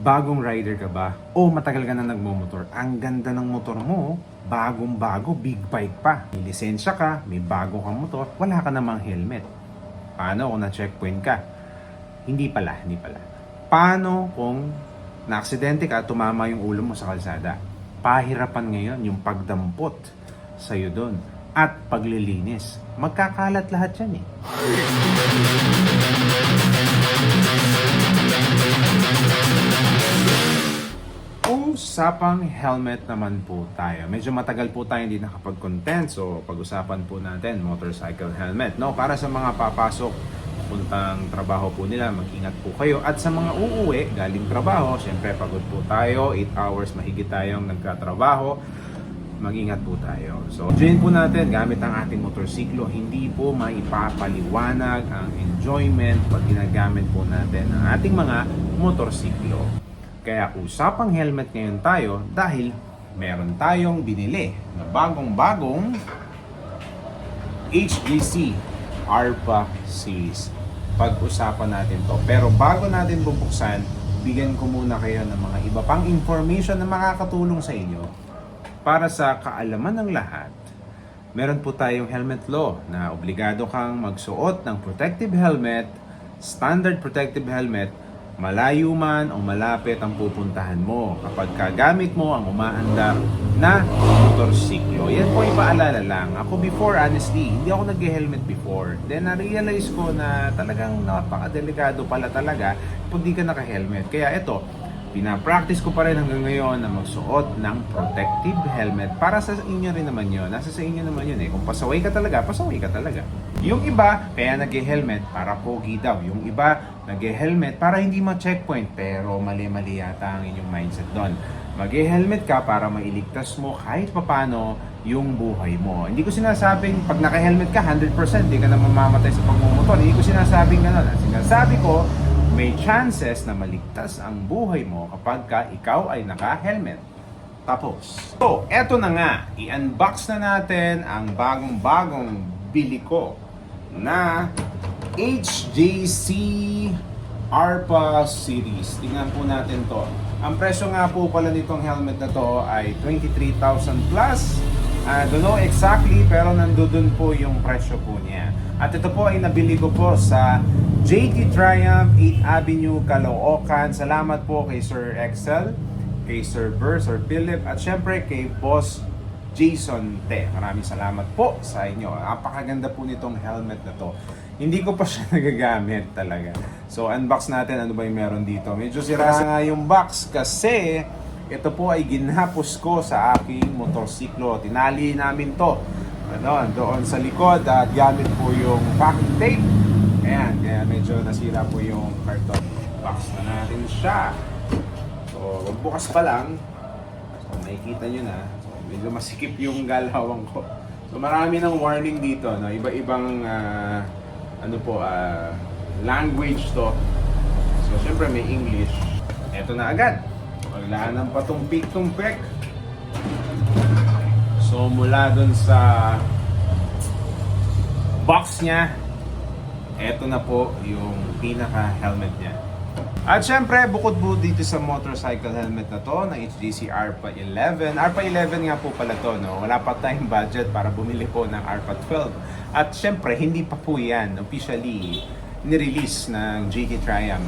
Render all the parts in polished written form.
Bagong rider ka ba? O matagal ka na nagmumotor? Ang ganda ng motor mo, bagong-bago, big bike pa. May lisensya ka, may bago kang motor, wala ka namang helmet. Paano kung na-checkpoint ka? Hindi pala. Paano kung na-aksidente ka, tumama yung ulo mo sa kalsada? Pahirapan ngayon yung pagdampot sa'yo doon at paglilinis. Magkakalat lahat yan eh. Usapang helmet naman po tayo. Medyo matagal po tayo hindi nakapag-content. So, pag-usapan po natin motorcycle helmet. No? Para sa mga papasok, puntang trabaho po nila, mag-ingat po kayo. At sa mga uuwi, galing trabaho, syempre pagod po tayo, 8 hours mahigit tayong nagkatrabaho, mag-ingat po tayo. So, enjoyin po natin gamit ang ating motorsiklo. Hindi po maipapaliwanag ang enjoyment pag ginagamit po natin ang ating mga motorsiklo. Kaya usapang helmet ngayon tayo dahil meron tayong binili na bagong-bagong HGC ARPA series. Pag-usapan natin to. Pero bago natin bubuksan, bigyan ko muna kayo ng mga iba pang information na makakatulong sa inyo. Para sa kaalaman ng lahat, meron po tayong helmet law na obligado kang magsuot ng protective helmet, standard protective helmet, malayo man o malapit ang pupuntahan mo kapag kagamit mo ang umaandar na motorsiklo. Yan po ipaalala lang. Ako before, honestly, hindi ako nag-helmet before. Then na-realize ko na talagang napakadelikado pala talaga pag di ka naka-helmet. Kaya ito, pinapractice ko pa rin hanggang ngayon na magsuot ng protective helmet. Para sa inyo rin naman yun. Nasa sa inyo naman yun eh. Kung pasaway ka talaga, pasaway ka talaga. Yung iba, kaya nag-helmet para pogi daw. Yung iba, nag-helmet para hindi ma-checkpoint. Pero mali-mali yata ang inyong mindset doon. Mag-helmet ka para mailigtas mo kahit papano yung buhay mo. Hindi ko sinasabing pag naka-helmet ka, 100% hindi ka na mamamatay sa pagmumotor. Hindi ko sinasabing gano'n. Ang sinasabi ko, may chances na maligtas ang buhay mo kapag ka ikaw ay naka-helmet. Tapos. So, eto na nga. I-unbox na natin ang bagong-bagong bili ko na HJC ARPA series. Tingnan po natin to. Ang presyo nga po pala nitong helmet na to ay 23,000 plus. Don't know exactly pero nandoon po yung presyo po niya. At ito po ay nabili ko po sa JT Triumph 8th Avenue, Caloocan. Salamat po kay Sir Excel, kay Sir Burr, Sir Philip, at syempre kay Boss Jason Te. Maraming salamat po sa inyo. Napakaganda po nitong helmet na to. Hindi ko pa siya nagagamit talaga. So unbox natin ano ba yung meron dito. Medyo sira nga yung box kasi ito po ay ginhapos ko sa aking motorsiklo. Tinali namin to doon sa likod at gamit po yung packing tape. Ayan, kaya medyo nasira po yung karton. Box na natin siya. So, bukas pa lang. So, makikita nyo na. So, medyo masikip yung galawang ko. So, marami ng warning dito. No? Iba-ibang language to. So, syempre may English. Eto na agad. Wala nang patumpik-tumpik. So, mula dun sa box niya, eto na po yung pinaka-helmet niya. At syempre, bukod po dito sa motorcycle helmet na to, ng HGC ARPA 11. ARPA 11 nga po pala to, no? Wala pa tayong budget para bumili po ng ARPA 12. At syempre, hindi pa po yan officially nirelease ng JT Triumph.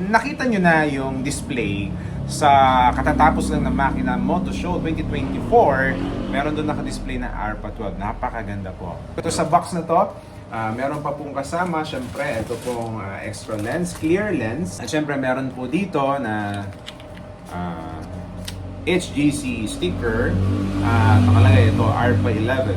Nakita nyo na yung display sa katatapos lang ng Makina Moto Show 2024. Meron doon naka-display na ARPA 12. Napakaganda po. Ito sa box na to, meron pa pong kasama, syempre, ito pong extra lens, clear lens. At syempre, meron po dito na HGC sticker. Nakalagay ito, ARPA 11.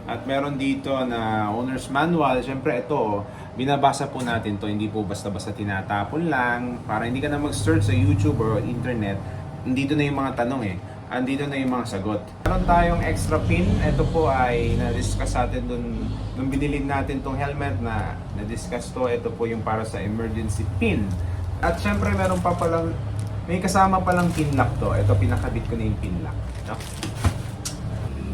At meron dito na owner's manual. Syempre, ito, binabasa po natin to, hindi po basta-basta tinatapon lang para hindi ka na mag-search sa YouTube or internet. Nandito na yung mga tanong eh. Andito na yung mga sagot. Meron tayong extra pin. Ito po ay na-discuss natin dun nung binili natin tong helmet na na-discuss to. Ito po yung para sa emergency pin. At syempre meron pa palang, may kasama palang pin lock to. Ito pinakabit ko na yung pin lock. No?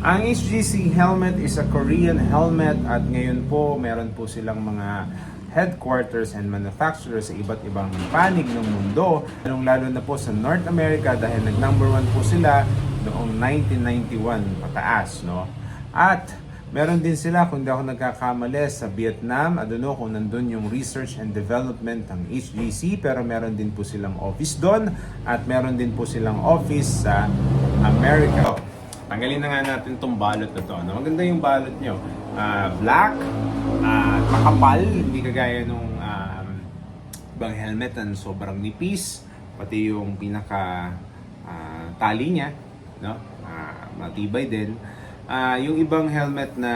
Ang HGC helmet is a Korean helmet at ngayon po meron po silang mga headquarters and manufacturers sa iba't ibang panig ng mundo, lalo na po sa North America dahil nag-number 1 po sila noong 1991 pataas, no? At meron din sila, kung di ako nagkakamali, sa Vietnam. I don't know kung nandun yung research and development ng HGC, pero meron din po silang office doon at meron din po silang office sa America. Tanggalin na nga natin tong balot na to, no? Maganda yung balot nyo. Black, makapal, hindi kagaya nung ibang helmet na sobrang nipis, pati yung pinaka tali niya, no? Matibay din. Yung ibang helmet na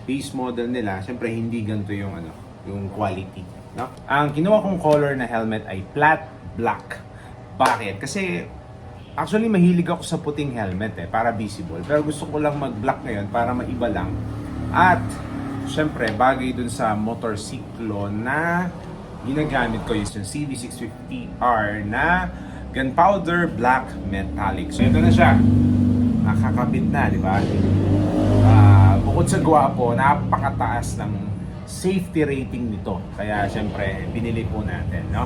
base model nila, syempre hindi ganito yung yung quality, no? Ang kinuha kong color na helmet ay flat black. Bakit? Kasi actually mahilig ako sa puting helmet para visible. Pero gusto ko lang mag-black ngayon para maiba lang. At syempre bagay dun sa motorsiklo na ginagamit ko, yung CV650R na gunpowder black metallic. So ito na siya. Nakakabit na, di ba? Bukod sa gwapo, napakataas ng safety rating nito. Kaya syempre, binili po natin, no?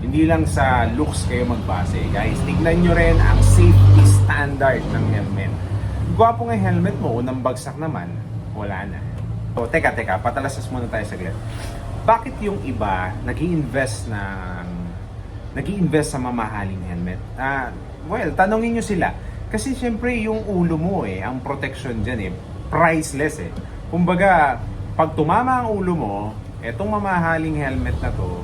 Hindi lang sa looks kayo magbase, guys. Tignan nyo rin ang safety standard ng helmet. Gwapo nga helmet mo, unang bagsak naman, wala na. So, teka, patalasas muna tayo saglit. Bakit yung iba nag-i-invest sa mamahaling helmet? Well, tanongin nyo sila. Kasi syempre yung ulo mo ang protection dyan priceless Kumbaga, pag tumama ang ulo mo, etong mamahaling helmet na to,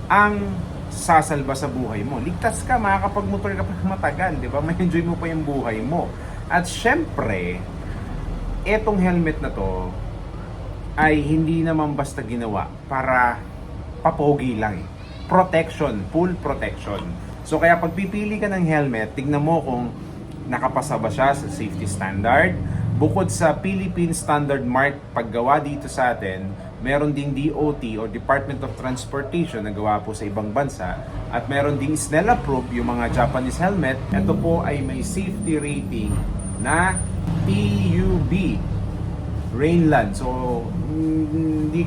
ang sasalba sa buhay mo. Ligtas ka, makakapag-motor ka pa matagal, di ba? May-enjoy mo pa yung buhay mo. At syempre, etong helmet na to, ay hindi naman basta ginawa para papogi lang Protection, full protection. So kaya pag pipili ka ng helmet, tignan mo kung nakapasa ba siya sa safety standard. Bukod sa Philippine Standard Mark paggawa dito sa atin, meron ding DOT or Department of Transportation na gawa po sa ibang bansa, at meron ding SNEL approved yung mga Japanese helmet. Ito po ay may safety rating na TUV Rainland. So hindi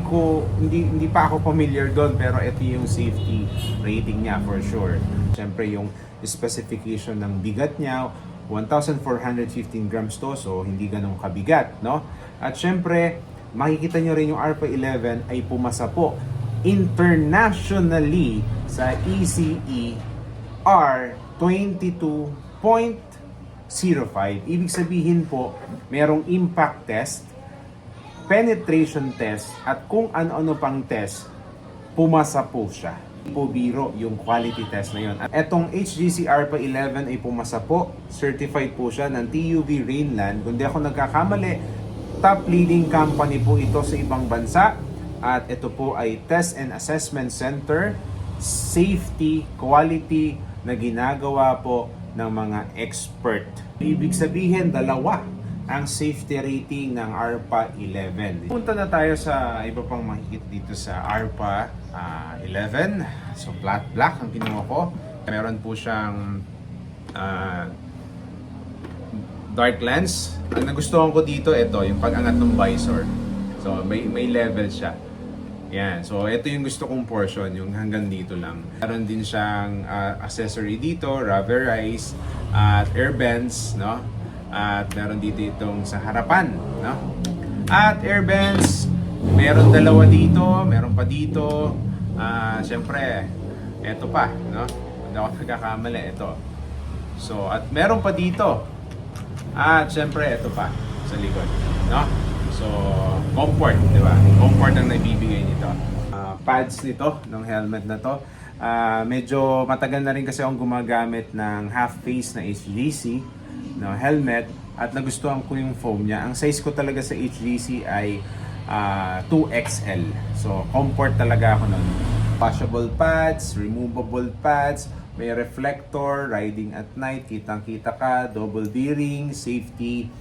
pa ako familiar doon, pero ito yung safety rating niya for sure. Siyempre yung specification ng bigat niya, 1,415 grams to, so hindi ganun kabigat, no? At syempre, makikita nyo rin yung ARPA 11 ay pumasa po internationally sa ECE R22.05. Ibig sabihin po, merong impact test, penetration test, at kung ano-ano pang test, pumasa po siya. Po biro yung quality test na yun. At etong HGC ARPA 11 ay pumasa po. Certified po siya ng TUV Rainland. Kung di ako nagkakamali, top leading company po ito sa ibang bansa. At ito po ay Test and Assessment Center, safety, quality na ginagawa po ng mga expert. Ibig sabihin, dalawa ang safety rating ng ARPA 11. Punta na tayo sa iba pang makikita dito sa ARPA 11. So flat black ang kinuha ko. Meron po siyang dark lens. Ang nagustuhan ko dito, ito yung pag-angat ng visor. So may level siya. Yan. So ito yung gusto kong portion, yung hanggang dito lang. Meron din siyang accessory dito, rubberized at air vents, no? At meron dito itong sa harapan, no? At air vents, meron dalawa dito, meron pa dito. Siyempre, eto pa, no? Hindi ako nagkakamali, ito. So, at meron pa dito. At siyempre, eto pa sa likod, no? So, comfort, di ba? Comfort ang naibibigay nito. Pads nito, ng helmet na to. Medyo matagal na rin kasi akong gumagamit ng half face na HGC no, helmet, at nagustuhan ko yung foam niya. Ang size ko talaga sa HGC ay 2XL. So, comfort talaga ako nun. Washable pads, removable pads, may reflector, riding at night, kitang-kita ka, double D-ring, safety.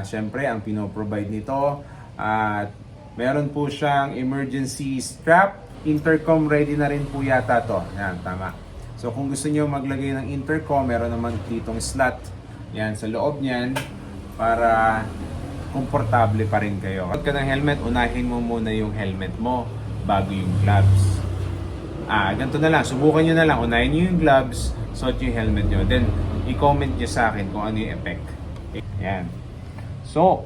Siyempre, ang pinoprovide nito. At meron po siyang emergency strap. Intercom ready na rin po yata to. Yan, tama. So, kung gusto niyo maglagay ng intercom, meron naman ditong slot. Yan, sa loob niyan, para komportable pa rin kayo. Kapag ka ng helmet, unahin mo muna yung helmet mo. bago yung gloves. Ganito na lang, subukan nyo na lang, unahin nyo yung gloves, suot yung helmet nyo, then i-comment nyo sa akin kung ano yung effect. Yan. So,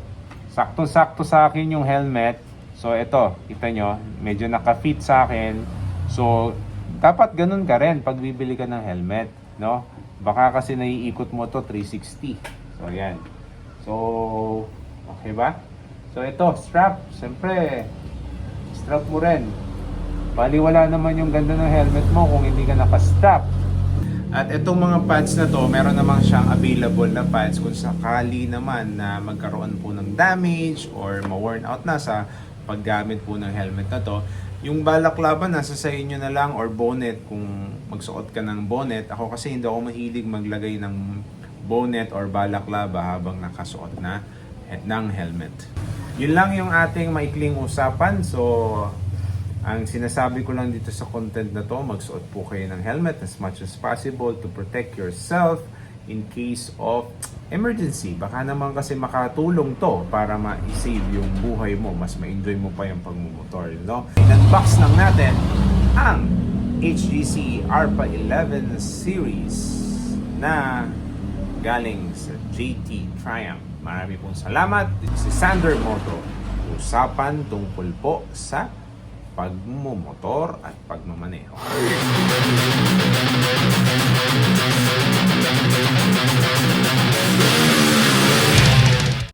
saktong-sakto sa akin yung helmet. So, ito, kita nyo, medyo naka-fit sa akin. So, dapat ganun ka rin pag bibili ka ng helmet, no? Baka kasi naiikot mo to 360. So, yan. So, okay ba? So, ito, strap. Siyempre, strap mo rin. Baliwala naman yung ganda ng helmet mo kung hindi ka naka-strap. At itong mga pads na to, meron naman siyang available na pads kung sakali naman na magkaroon po ng damage or ma-worn out na sa paggamit po ng helmet na to. Yung balaklava nasa sa inyo na lang or bonnet kung magsuot ka ng bonnet. Ako kasi hindi ako mahilig maglagay ng bonnet or balaklava habang nakasuot na ng helmet. Yun lang yung ating maikling usapan. So, ang sinasabi ko lang dito sa content na to, magsuot po kayo ng helmet as much as possible to protect yourself in case of emergency. Baka naman kasi makatulong to para ma-save yung buhay mo, mas ma-enjoy mo pa yung pagmumotor, no? In-unbox lang natin ang HGC ARPA 11 series na galing sa JT Triumph. Marami pong salamat. Dito si Sander Moto. Usapan tungkol po sa pagmumotor at pagmamaneho.